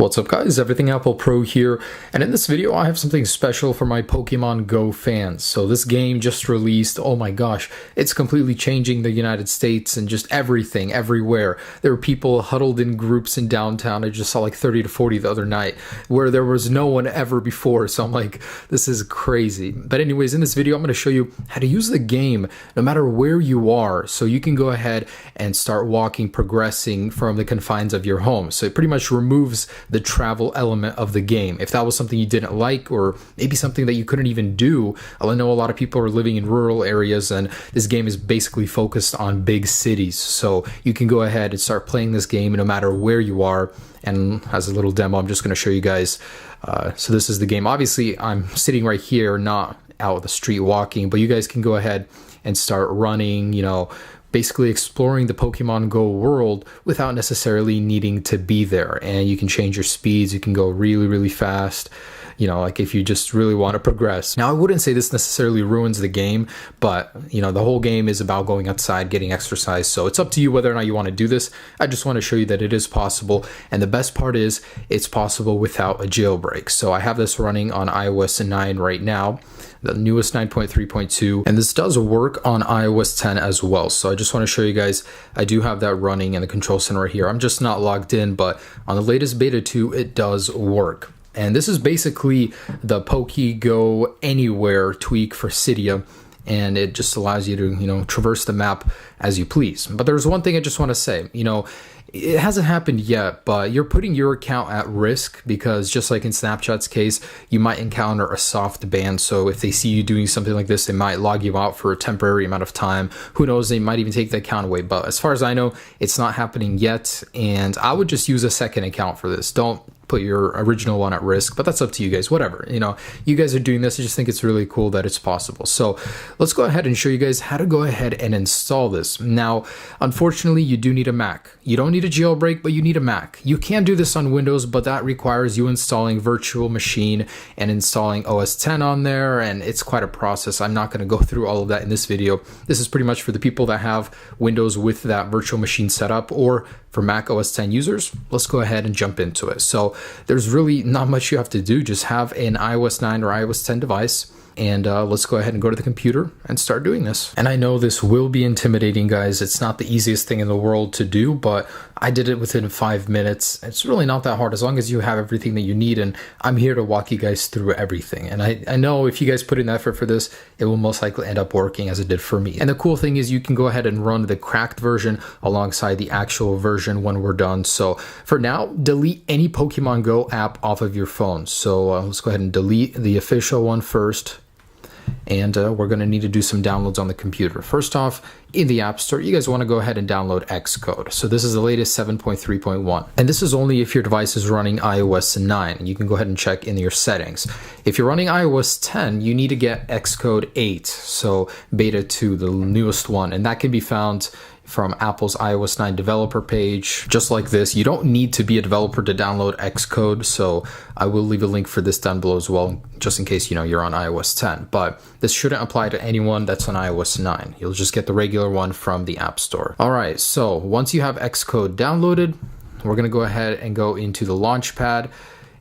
What's up guys, Everything Apple Pro here, and in this video I have something special for my Pokemon Go fans. So this game just released, oh my gosh, it's completely changing the United States and just everything, everywhere. There were people huddled in groups in downtown. I just saw like 30 to 40 the other night where there was no one ever before, so I'm like, this is crazy. But anyways, in this video I'm going to show you how to use the game no matter where you are, so you can go ahead and start walking, progressing from the confines of your home. So it pretty much removes the travel element of the game. If that was something you didn't like, or maybe something that you couldn't even do, I know a lot of people are living in rural areas and this game is basically focused on big cities. So you can go ahead and start playing this game no matter where you are. And as a little demo, I'm just going to show you guys. So this is the game. Obviously, I'm sitting right here, not out the street walking, but you guys can go ahead and start running, basically exploring the Pokemon Go world without necessarily needing to be there. And you can change your speeds. You can go really, really fast, like if you just really want to progress. Now, I wouldn't say this necessarily ruins the game, but the whole game is about going outside, getting exercise. So it's up to you whether or not you want to do this. I just want to show you that it is possible. And the best part is it's possible without a jailbreak. So I have this running on iOS 9 right now, the newest 9.3.2, and this does work on iOS 10 as well. So I just want to show you guys, I do have that running in the control center right here. I'm just not logged in, but on the latest beta 2, it does work. And this is basically the PokeGo Anywhere tweak for Cydia, and it just allows you to, traverse the map as you please. But there's one thing I just want to say, it hasn't happened yet, but you're putting your account at risk because just like in Snapchat's case, you might encounter a soft ban. So if they see you doing something like this, they might log you out for a temporary amount of time. Who knows, they might even take the account away. But as far as I know, it's not happening yet. And I would just use a second account for this. Don't put your original one at risk, but that's up to you guys. Whatever, you guys are doing this. I just think it's really cool that it's possible. So let's go ahead and show you guys how to go ahead and install this. Now, unfortunately, you do need a Mac. You don't need a jailbreak, but you need a Mac. You can do this on Windows, but that requires you installing virtual machine and installing OS 10 on there, and it's quite a process. I'm not going to go through all of that in this video. This is pretty much for the people that have Windows with that virtual machine set up, or for Mac OS 10 users. Let's go ahead and jump into it. So there's really not much you have to do. Just have an iOS 9 or iOS 10 device. And let's go ahead and go to the computer and start doing this. And I know this will be intimidating, guys. It's not the easiest thing in the world to do, but I did it within 5 minutes. It's really not that hard as long as you have everything that you need. And I'm here to walk you guys through everything. And I know if you guys put in effort for this, it will most likely end up working as it did for me. And the cool thing is you can go ahead and run the cracked version alongside the actual version when we're done. So for now, delete any Pokemon Go app off of your phone. So let's go ahead and delete the official one first. And we're going to need to do some downloads on the computer. First off, in the App Store, you guys want to go ahead and download Xcode. So this is the latest 7.3.1. And this is only if your device is running iOS 9. You can go ahead and check in your settings. If you're running iOS 10, you need to get Xcode 8. So beta 2, the newest one. And that can be found from Apple's iOS 9 developer page, just like this. You don't need to be a developer to download Xcode, so I will leave a link for this down below as well, just in case you're on iOS 10. But this shouldn't apply to anyone that's on iOS 9. You'll just get the regular one from the App Store. All right, so once you have Xcode downloaded, we're going to go ahead and go into the Launchpad,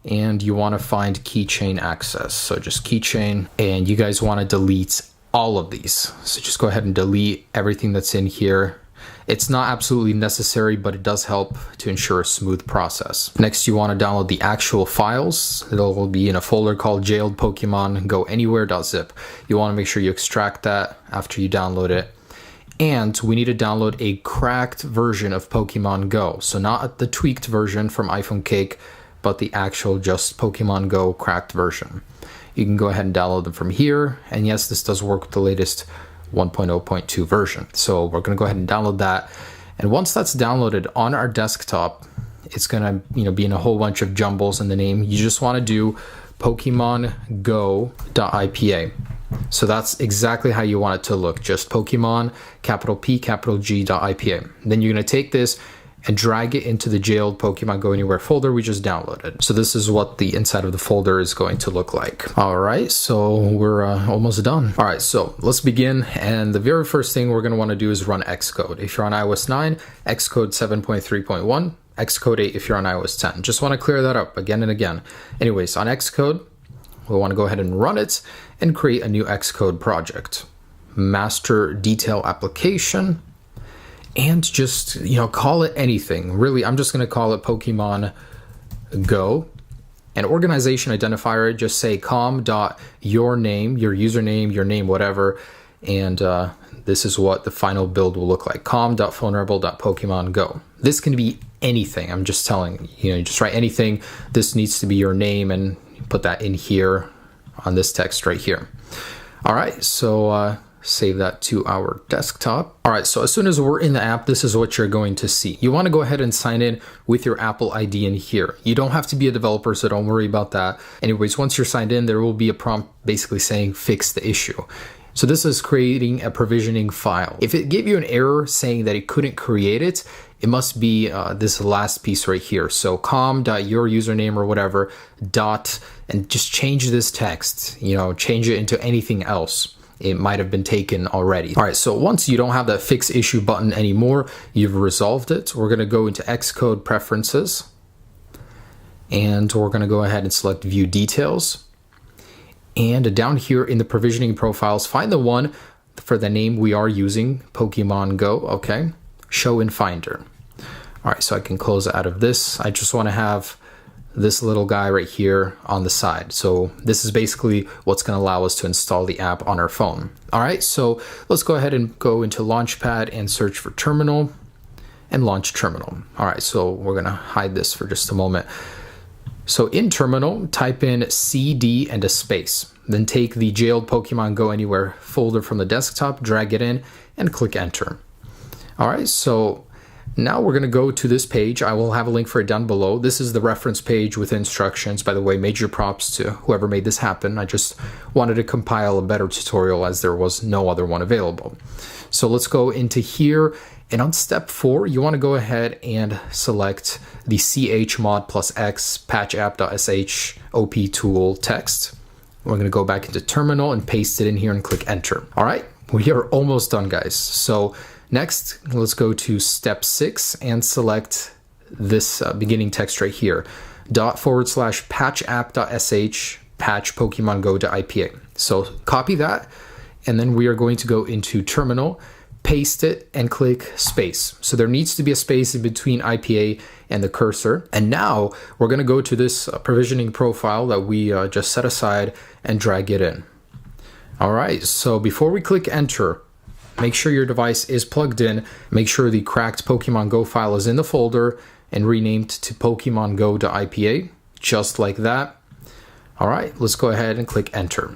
and you want to find Keychain Access. So just Keychain, and you guys want to delete all of these. So just go ahead and delete everything that's in here. It's not absolutely necessary, but it does help to ensure a smooth process. Next, you want to download the actual files. It'll be in a folder called Jailed Pokemon Go Anywhere.zip. You want to make sure you extract that after you download it. And we need to download a cracked version of Pokemon Go. So not the tweaked version from iPhone Cake, but the actual just Pokemon Go cracked version. You can go ahead and download them from here. And yes, this does work with the latest 1.0.2 version. So we're going to go ahead and download that. And once that's downloaded on our desktop, it's going to be in a whole bunch of jumbles in the name. You just want to do PokemonGo.ipa. So that's exactly how you want it to look. Just Pokemon, capital P, capital G.ipa. Then you're going to take this and drag it into the jailed Pokemon Go Anywhere folder we just downloaded. So this is what the inside of the folder is going to look like. All right, so we're almost done. All right, so let's begin. And the very first thing we're going to want to do is run Xcode. If you're on iOS 9, Xcode 7.3.1, Xcode 8 if you're on iOS 10. Just want to clear that up again and again. Anyways, on Xcode, we want to go ahead and run it and create a new Xcode project. Master detail application, and just, call it anything. Really, I'm just going to call it Pokemon Go. And organization identifier, just say com.yourname, your username, your name, whatever. And this is what the final build will look like. com.phonerebel.pokemon go. This can be anything. I'm just telling you, just write anything. This needs to be your name, and put that in here on this text right here. All right, so save that to our desktop. All right, so as soon as we're in the app, this is what you're going to see. You want to go ahead and sign in with your Apple ID in here. You don't have to be a developer, so don't worry about that. Anyways, once you're signed in, there will be a prompt basically saying fix the issue. So this is creating a provisioning file. If it gave you an error saying that it couldn't create it, it must be this last piece right here. So com.yourusername or whatever, and just change this text, change it into anything else. It might have been taken already. All right, so once you don't have that fix issue button anymore, you've resolved it. We're gonna go into Xcode preferences, and we're gonna go ahead and select view details. And down here in the provisioning profiles, find the one for the name we are using, Pokemon Go, okay? Show in Finder. All right, so I can close out of this. I just wanna have this little guy right here on the side. So this is basically what's going to allow us to install the app on our phone. All right, so let's go ahead and go into Launchpad and search for terminal and launch terminal. All right, so we're going to hide this for just a moment. So in terminal, type in CD and a space. Then take the jailed Pokemon Go Anywhere folder from the desktop, drag it in, and click enter. All right, so now we're going to go to this page. I will have a link for it down below. This is the reference page with instructions. By the way, major props to whoever made this happen. I just wanted to compile a better tutorial as there was no other one available. So let's go into here. And on step 4, you want to go ahead and select the chmod plus x patchapp.sh op tool text. We're going to go back into terminal and paste it in here and click enter. All right, we are almost done, guys. So next, let's go to step 6 and select this beginning text right here, /patchapp.sh patch Pokemon Go.ipa. So copy that, and then we are going to go into terminal, paste it, and click space. So there needs to be a space in between IPA and the cursor. And now we're going to go to this provisioning profile that we just set aside and drag it in. All right, so before we click enter, make sure your device is plugged in. Make sure the cracked Pokemon Go file is in the folder and renamed to Pokemon Go.ipa, just like that. All right, let's go ahead and click enter.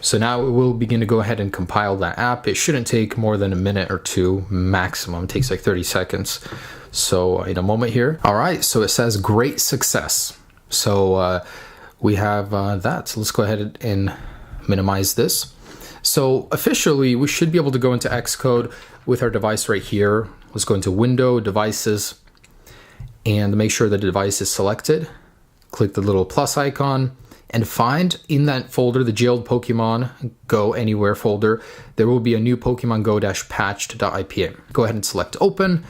So now it will begin to go ahead and compile that app. It shouldn't take more than a minute or two maximum. It takes like 30 seconds. So in a moment here. All right, so it says great success. So we have that. So let's go ahead and minimize this. So officially, we should be able to go into Xcode with our device right here. Let's go into Window, Devices, and make sure the device is selected. Click the little plus icon and find in that folder, the jailed Pokemon Go Anywhere folder, there will be a new Pokemon Go-patched.ipa. Go ahead and select Open,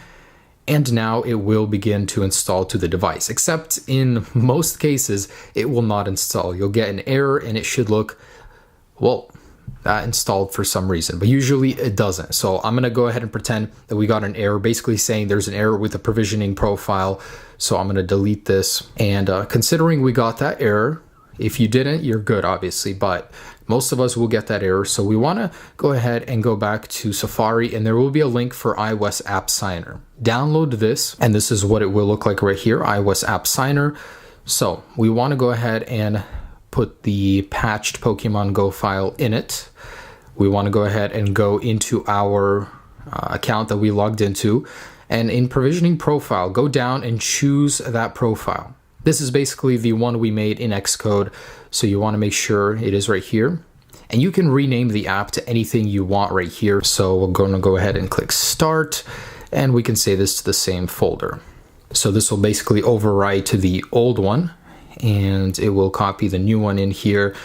and now it will begin to install to the device, except in most cases, it will not install. You'll get an error and it should look, well, installed for some reason, but usually it doesn't. So I'm gonna go ahead and pretend that we got an error, basically saying there's an error with the provisioning profile. So I'm gonna delete this. And considering we got that error, if you didn't, you're good, obviously, but most of us will get that error. So we wanna go ahead and go back to Safari, and there will be a link for iOS App Signer. Download this, and this is what it will look like right here, iOS App Signer. So we wanna go ahead and put the patched Pokemon Go file in it. We want to go ahead and go into our account that we logged into, and in provisioning profile, go down and choose that profile. This is basically the one we made in Xcode, so you want to make sure it is right here. And you can rename the app to anything you want right here. So we're going to go ahead and click Start, and we can save this to the same folder. So this will basically overwrite to the old one, and it will copy the new one in here.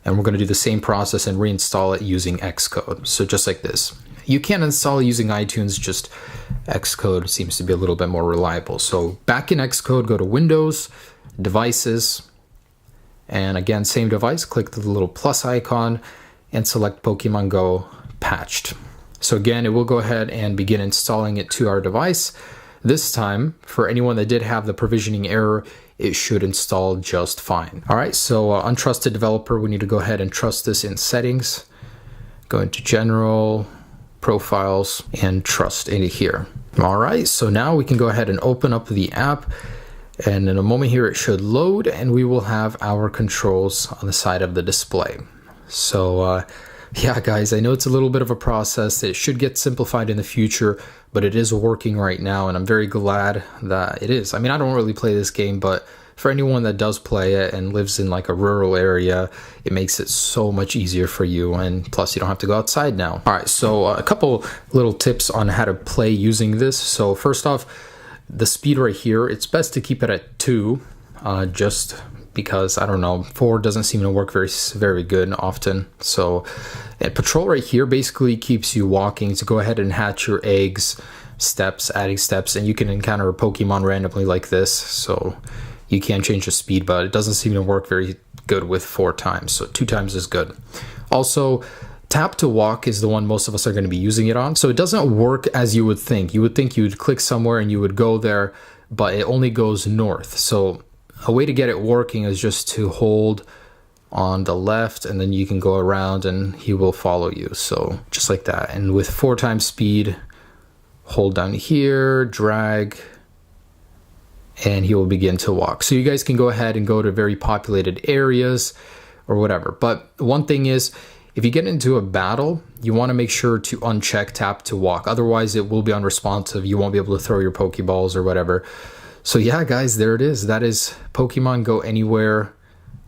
And we're going to do the same process and reinstall it using Xcode. So just like this. You can install using iTunes, just Xcode seems to be a little bit more reliable. So back in Xcode, go to Windows, Devices, and again, same device, click the little plus icon and select Pokemon Go patched. So again, it will go ahead and begin installing it to our device. This time, for anyone that did have the provisioning error, it should install just fine. All right, so untrusted developer, we need to go ahead and trust this in settings. Go into general, profiles, and trust into here. All right, so now we can go ahead and open up the app, and in a moment here it should load and we will have our controls on the side of the display. So yeah guys, I know it's a little bit of a process. It should get simplified in the future, but it is working right now and I'm very glad that it is. I mean, I don't really play this game, but for anyone that does play it and lives in like a rural area, it makes it so much easier for you, and plus you don't have to go outside now. All right, so a couple little tips on how to play using this. So first off, the speed right here, it's best to keep it at 2, just because, I don't know, 4 doesn't seem to work very good often. So, and patrol right here basically keeps you walking to go ahead and hatch your eggs, steps, adding steps, and you can encounter a Pokemon randomly like this. So you can change the speed, but it doesn't seem to work very good with 4 times. So 2 times is good. Also, tap to walk is the one most of us are going to be using it on. So it doesn't work as you would think. You would think you'd click somewhere and you would go there, but it only goes north. So a way to get it working is just to hold on the left and then you can go around and he will follow you. So just like that. And with 4 times speed, hold down here, drag, and he will begin to walk. So you guys can go ahead and go to very populated areas or whatever. But one thing is, if you get into a battle, you want to make sure to uncheck tap to walk. Otherwise, it will be unresponsive. You won't be able to throw your Pokeballs or whatever. So yeah, guys, there it is. That is Pokemon Go Anywhere,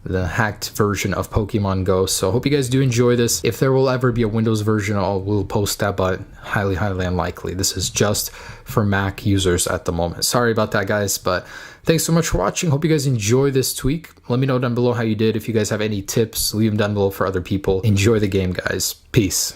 the hacked version of Pokemon Go. So I hope you guys do enjoy this. If there will ever be a Windows version, we'll post that, but highly unlikely. This is just for Mac users at the moment. Sorry about that, guys, but thanks so much for watching. Hope you guys enjoy this tweak. Let me know down below how you did. If you guys have any tips, leave them down below for other people. Enjoy the game, guys. Peace.